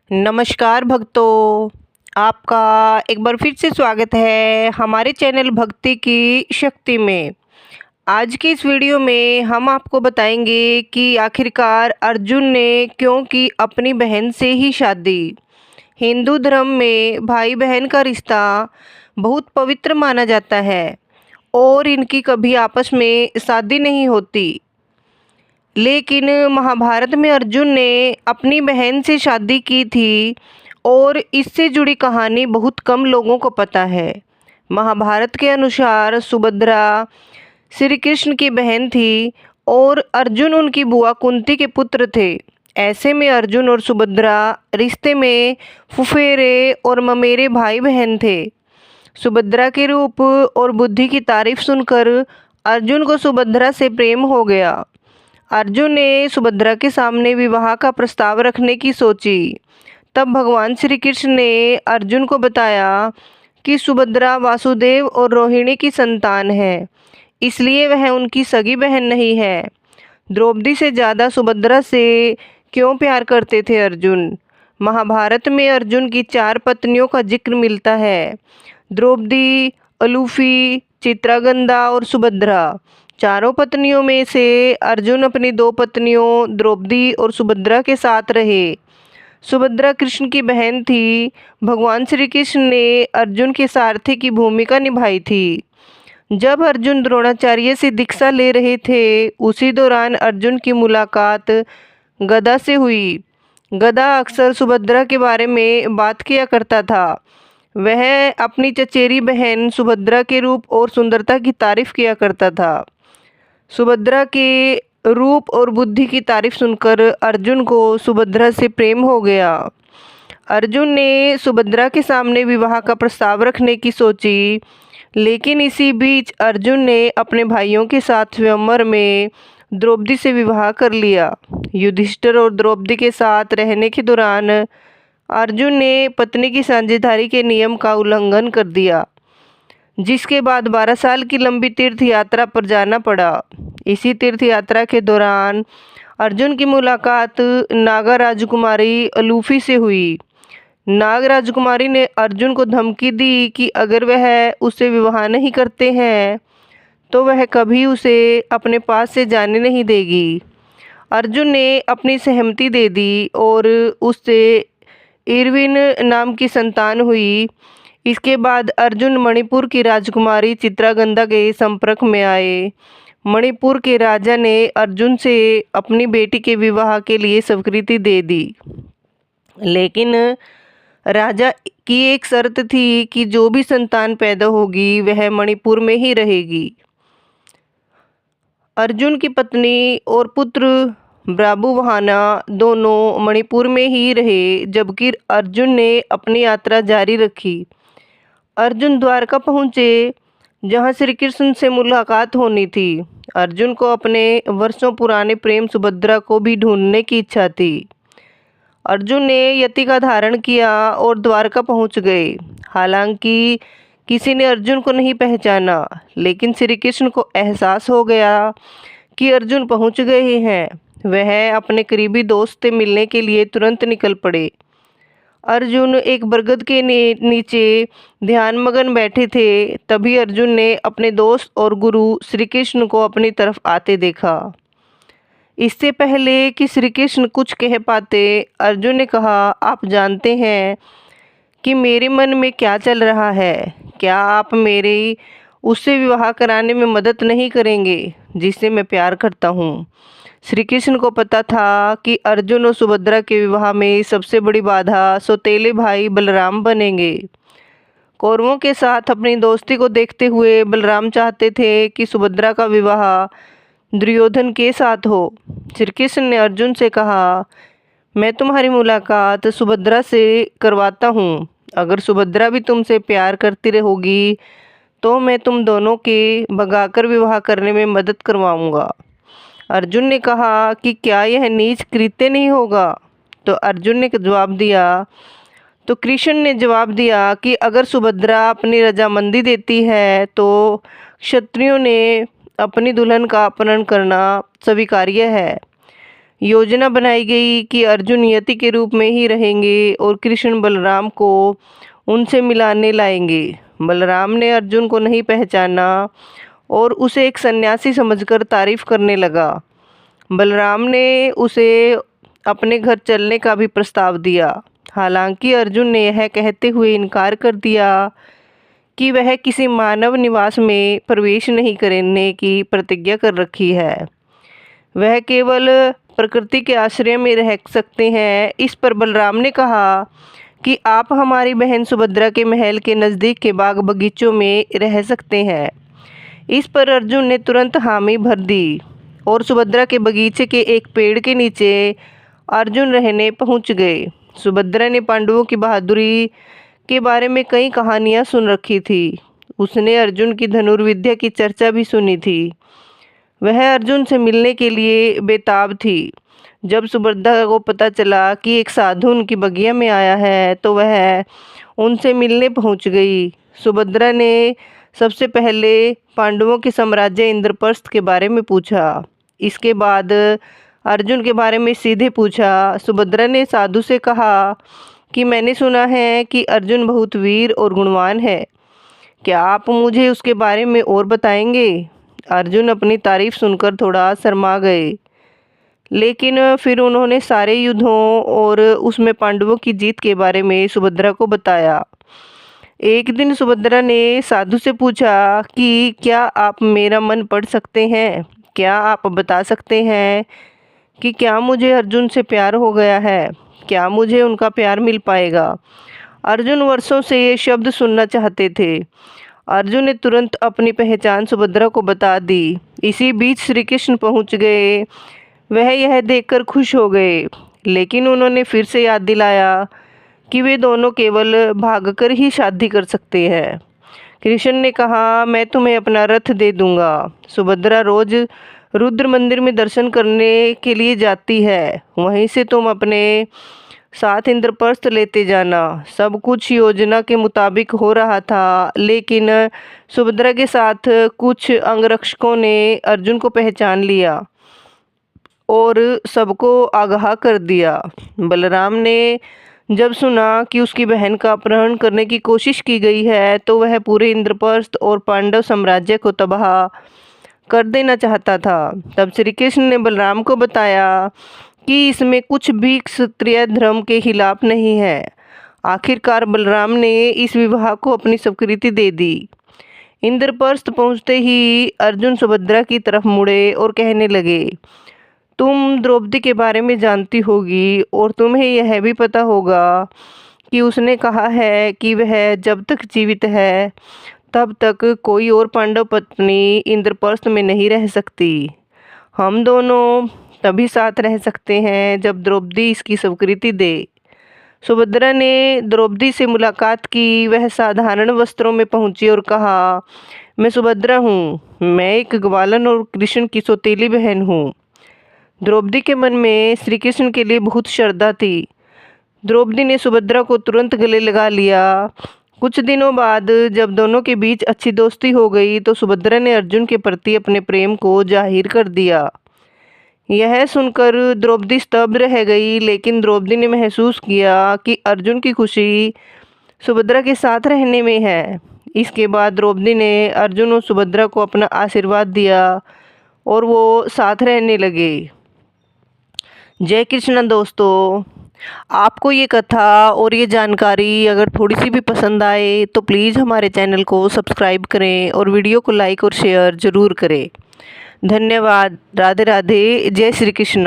नमस्कार भक्तों, आपका एक बार फिर से स्वागत है हमारे चैनल भक्ति की शक्ति में। आज की इस वीडियो में हम आपको बताएंगे कि आखिरकार अर्जुन ने क्यों की अपनी बहन से ही शादी। हिंदू धर्म में भाई बहन का रिश्ता बहुत पवित्र माना जाता है और इनकी कभी आपस में शादी नहीं होती। लेकिन महाभारत में अर्जुन ने अपनी बहन से शादी की थी और इससे जुड़ी कहानी बहुत कम लोगों को पता है। महाभारत के अनुसार सुभद्रा श्री कृष्ण की बहन थी और अर्जुन उनकी बुआ कुंती के पुत्र थे। ऐसे में अर्जुन और सुभद्रा रिश्ते में फुफेरे और ममेरे भाई बहन थे। सुभद्रा के रूप और बुद्धि की तारीफ सुनकर अर्जुन को सुभद्रा से प्रेम हो गया। अर्जुन ने सुभद्रा के सामने विवाह का प्रस्ताव रखने की सोची। तब भगवान श्री कृष्ण ने अर्जुन को बताया कि सुभद्रा वासुदेव और रोहिणी की संतान है, इसलिए वह उनकी सगी बहन नहीं है। द्रौपदी से ज़्यादा सुभद्रा से क्यों प्यार करते थे अर्जुन। महाभारत में अर्जुन की 4 पत्नियों का जिक्र मिलता है: द्रौपदी, अलूफी, चित्रागंधा और सुभद्रा। चारों पत्नियों में से अर्जुन अपनी 2 पत्नियों द्रौपदी और सुभद्रा के साथ रहे। सुभद्रा कृष्ण की बहन थी। भगवान श्री कृष्ण ने अर्जुन के सारथी की भूमिका निभाई थी। जब अर्जुन द्रोणाचार्य से दीक्षा ले रहे थे, उसी दौरान अर्जुन की मुलाकात गदा से हुई। गदा अक्सर सुभद्रा के बारे में बात किया करता था। वह अपनी चचेरी बहन सुभद्रा के रूप और सुंदरता की तारीफ किया करता था। सुभद्रा के रूप और बुद्धि की तारीफ सुनकर अर्जुन को सुभद्रा से प्रेम हो गया। अर्जुन ने सुभद्रा के सामने विवाह का प्रस्ताव रखने की सोची, लेकिन इसी बीच अर्जुन ने अपने भाइयों के साथ स्वयंवर में द्रौपदी से विवाह कर लिया। युधिष्ठिर और द्रौपदी के साथ रहने के दौरान अर्जुन ने पत्नी की साझेदारी के नियम का उल्लंघन कर दिया, जिसके बाद 12 साल की लंबी तीर्थ यात्रा पर जाना पड़ा। इसी तीर्थ यात्रा के दौरान अर्जुन की मुलाकात नागा राजकुमारी अलूफी से हुई। नाग राजकुमारी ने अर्जुन को धमकी दी कि अगर वह उससे विवाह नहीं करते हैं तो वह कभी उसे अपने पास से जाने नहीं देगी। अर्जुन ने अपनी सहमति दे दी और उससे इरविन नाम की संतान हुई। इसके बाद अर्जुन मणिपुर की राजकुमारी चित्रागंधा के संपर्क में आए। मणिपुर के राजा ने अर्जुन से अपनी बेटी के विवाह के लिए स्वीकृति दे दी, लेकिन राजा की एक शर्त थी कि जो भी संतान पैदा होगी वह मणिपुर में ही रहेगी। अर्जुन की पत्नी और पुत्र ब्राबुवहाना दोनों मणिपुर में ही रहे, जबकि अर्जुन ने अपनी यात्रा जारी रखी। अर्जुन द्वारका पहुँचे, जहाँ श्री कृष्ण से मुलाकात होनी थी। अर्जुन को अपने वर्षों पुराने प्रेम सुभद्रा को भी ढूंढने की इच्छा थी। अर्जुन ने यति का धारण किया और द्वारका पहुँच गए। हालांकि किसी ने अर्जुन को नहीं पहचाना, लेकिन श्री कृष्ण को एहसास हो गया कि अर्जुन पहुँच गए हैं। वह अपने करीबी दोस्त से मिलने के लिए तुरंत निकल पड़े। अर्जुन एक बरगद के नीचे ध्यानमग्न बैठे थे। तभी अर्जुन ने अपने दोस्त और गुरु श्री कृष्ण को अपनी तरफ आते देखा। इससे पहले कि श्री कृष्ण कुछ कह पाते, अर्जुन ने कहा, आप जानते हैं कि मेरे मन में क्या चल रहा है। क्या आप मेरी उससे विवाह कराने में मदद नहीं करेंगे जिससे मैं प्यार करता हूँ। श्री कृष्ण को पता था कि अर्जुन और सुभद्रा के विवाह में सबसे बड़ी बाधा सौतेले भाई बलराम बनेंगे। कौरवों के साथ अपनी दोस्ती को देखते हुए बलराम चाहते थे कि सुभद्रा का विवाह दुर्योधन के साथ हो। श्री कृष्ण ने अर्जुन से कहा, मैं तुम्हारी मुलाकात सुभद्रा से करवाता हूँ। अगर सुभद्रा भी तुमसे प्यार करती रहोगी तो मैं तुम दोनों के भगाकर विवाह करने में मदद करवाऊँगा। अर्जुन ने कहा कि क्या यह नीच कृत्य नहीं होगा। तो अर्जुन ने जवाब दिया तो कृष्ण ने जवाब दिया कि अगर सुभद्रा अपनी रजामंदी देती है तो क्षत्रियों ने अपनी दुल्हन का अपहरण करना स्वीकार्य है। योजना बनाई गई कि अर्जुन यति के रूप में ही रहेंगे और कृष्ण बलराम को उनसे मिलाने लाएंगे। बलराम ने अर्जुन को नहीं पहचाना और उसे एक सन्यासी समझकर तारीफ करने लगा। बलराम ने उसे अपने घर चलने का भी प्रस्ताव दिया। हालांकि अर्जुन ने यह कहते हुए इनकार कर दिया कि वह किसी मानव निवास में प्रवेश नहीं करने की प्रतिज्ञा कर रखी है, वह केवल प्रकृति के आश्रय में रह सकते हैं। इस पर बलराम ने कहा कि आप हमारी बहन सुभद्रा के महल के नज़दीक के बाग बगीचों में रह सकते हैं। इस पर अर्जुन ने तुरंत हामी भर दी और सुभद्रा के बगीचे के एक पेड़ के नीचे अर्जुन रहने पहुंच गए। सुभद्रा ने पांडवों की बहादुरी के बारे में कई कहानियां सुन रखी थी। उसने अर्जुन की धनुर्विद्या की चर्चा भी सुनी थी। वह अर्जुन से मिलने के लिए बेताब थी। जब सुभद्रा को पता चला कि एक साधु उनकी बगिया में आया है तो वह उनसे मिलने पहुंच गई। सुभद्रा ने सबसे पहले पांडवों के साम्राज्य इंद्रप्रस्थ के बारे में पूछा। इसके बाद अर्जुन के बारे में सीधे पूछा। सुभद्रा ने साधु से कहा कि मैंने सुना है कि अर्जुन बहुत वीर और गुणवान है, क्या आप मुझे उसके बारे में और बताएंगे? अर्जुन अपनी तारीफ सुनकर थोड़ा शर्मा गए, लेकिन फिर उन्होंने सारे युद्धों और उसमें पांडवों की जीत के बारे में सुभद्रा को बताया। एक दिन सुभद्रा ने साधु से पूछा कि क्या आप मेरा मन पढ़ सकते हैं? क्या आप बता सकते हैं कि क्या मुझे अर्जुन से प्यार हो गया है? क्या मुझे उनका प्यार मिल पाएगा? अर्जुन वर्षों से ये शब्द सुनना चाहते थे। अर्जुन ने तुरंत अपनी पहचान सुभद्रा को बता दी। इसी बीच श्री कृष्ण पहुँच गए। वह यह देखकर खुश हो गए, लेकिन उन्होंने फिर से याद दिलाया कि वे दोनों केवल भागकर ही शादी कर सकते हैं। कृष्ण ने कहा, मैं तुम्हें अपना रथ दे दूंगा। सुभद्रा रोज रुद्र मंदिर में दर्शन करने के लिए जाती है, वहीं से तुम अपने साथ इंद्रप्रस्थ लेते जाना। सब कुछ योजना के मुताबिक हो रहा था, लेकिन सुभद्रा के साथ कुछ अंगरक्षकों ने अर्जुन को पहचान लिया और सबको आगाह कर दिया। बलराम ने जब सुना कि उसकी बहन का अपहरण करने की कोशिश की गई है तो वह पूरे इंद्रप्रस्थ और पांडव साम्राज्य को तबाह कर देना चाहता था। तब श्री कृष्ण ने बलराम को बताया कि इसमें कुछ भी क्षत्रिय धर्म के खिलाफ नहीं है। आखिरकार बलराम ने इस विवाह को अपनी स्वीकृति दे दी। इंद्रप्रस्थ पहुँचते ही अर्जुन सुभद्रा की तरफ मुड़े और कहने लगे, तुम द्रौपदी के बारे में जानती होगी और तुम्हें यह भी पता होगा कि उसने कहा है कि वह जब तक जीवित है तब तक कोई और पांडव पत्नी इंद्रप्रस्थ में नहीं रह सकती। हम दोनों तभी साथ रह सकते हैं जब द्रौपदी इसकी स्वीकृति दे। सुभद्रा ने द्रौपदी से मुलाकात की। वह साधारण वस्त्रों में पहुंची और कहा, मैं सुभद्रा हूँ, मैं एक ग्वालन और कृष्ण की सौतेली बहन हूँ। द्रौपदी के मन में श्री कृष्ण के लिए बहुत श्रद्धा थी। द्रौपदी ने सुभद्रा को तुरंत गले लगा लिया। कुछ दिनों बाद जब दोनों के बीच अच्छी दोस्ती हो गई तो सुभद्रा ने अर्जुन के प्रति अपने प्रेम को जाहिर कर दिया। यह सुनकर द्रौपदी स्तब्ध रह गई, लेकिन द्रौपदी ने महसूस किया कि अर्जुन की खुशी सुभद्रा के साथ रहने में है। इसके बाद द्रौपदी ने अर्जुन और सुभद्रा को अपना आशीर्वाद दिया और वो साथ रहने लगे। जय कृष्ण दोस्तों, आपको ये कथा और ये जानकारी अगर थोड़ी सी भी पसंद आए तो प्लीज़ हमारे चैनल को सब्सक्राइब करें और वीडियो को लाइक और शेयर ज़रूर करें। धन्यवाद। राधे राधे। जय श्री कृष्ण।